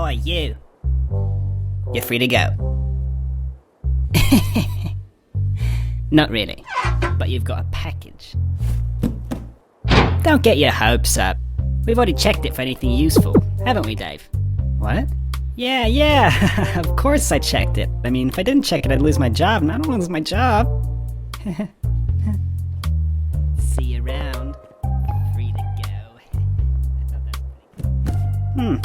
Oi, you. You're free to go. Not really, but you've got a package. Don't get your hopes up. We've already checked it for anything useful, haven't we, Dave? What? Yeah, of course I checked it. I mean, if I didn't check it, I'd lose my job, and I don't lose my job. See you around. Free to go.